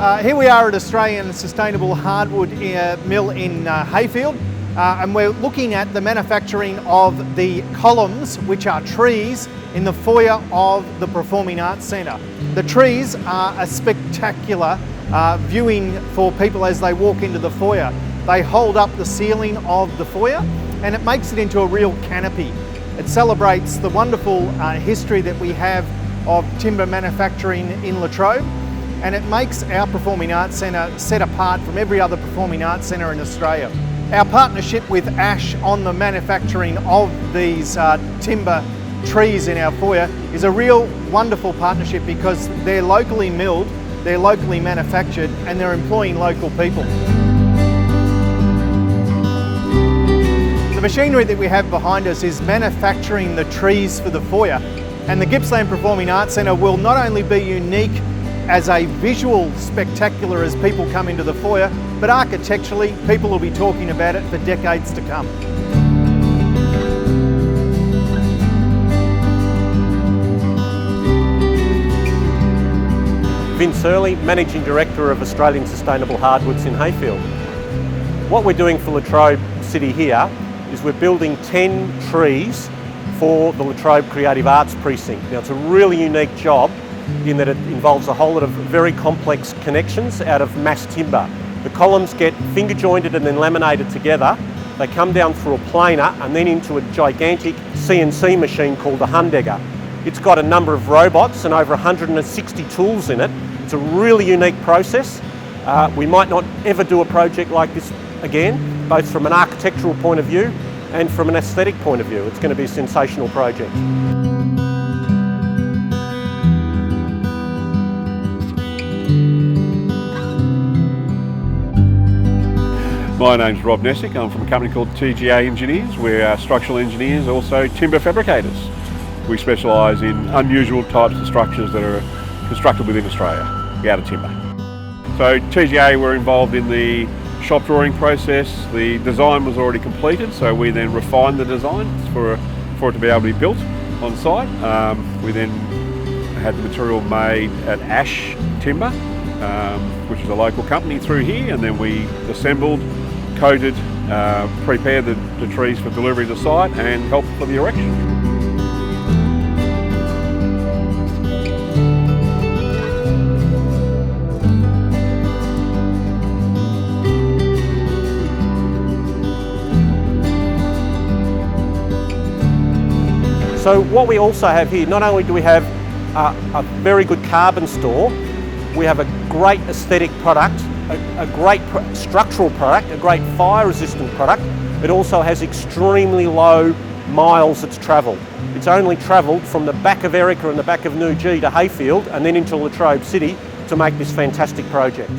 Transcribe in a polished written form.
Here we are at Australian Sustainable Hardwood Mill in Hayfield, and we're looking at the manufacturing of the columns, which are trees, in the foyer of the Performing Arts Centre. The trees are a spectacular viewing for people as they walk into the foyer. They hold up the ceiling of the foyer and it makes it into a real canopy. It celebrates the wonderful history that we have of timber manufacturing in Latrobe, and it makes our Performing Arts Centre set apart from every other Performing Arts Centre in Australia. Our partnership with Ash on the manufacturing of these timber trees in our foyer is a real wonderful partnership because they're locally milled, they're locally manufactured, and they're employing local people. The machinery that we have behind us is manufacturing the trees for the foyer, and the Gippsland Performing Arts Centre will not only be unique as a visual spectacular as people come into the foyer, but architecturally people will be talking about it for decades to come. Vince Early, Managing Director of Australian Sustainable Hardwoods in Hayfield. What we're doing for Latrobe City here is we're building 10 trees for the Latrobe Creative Arts Precinct. Now it's a really unique job in that it involves a whole lot of very complex connections out of mass timber. The columns get finger jointed and then laminated together. They come down through a planer and then into a gigantic CNC machine called a Hundegger. It's got a number of robots and over 160 tools in it. It's a really unique process. We might not ever do a project like this again, both from an architectural point of view and from an aesthetic point of view. It's going to be a sensational project. My name's Rob Nessick. I'm from a company called TGA Engineers. We're structural engineers, also timber fabricators. We specialise in unusual types of structures that are constructed within Australia, out of timber. So TGA were involved in the shop drawing process. The design was already completed, so we then refined the design for it to be able to be built on site. We then had the material made at Ash Timber, which is a local company through here, and then we assembled, coated, prepared the trees for delivery to site and helped for the erection. So what we also have here, not only do we have a very good carbon store, we have a great aesthetic product, a great structural product, a great fire resistant product. It also has extremely low miles it's travelled. It's only travelled from the back of Erica and the back of New G to Hayfield and then into Latrobe City to make this fantastic project.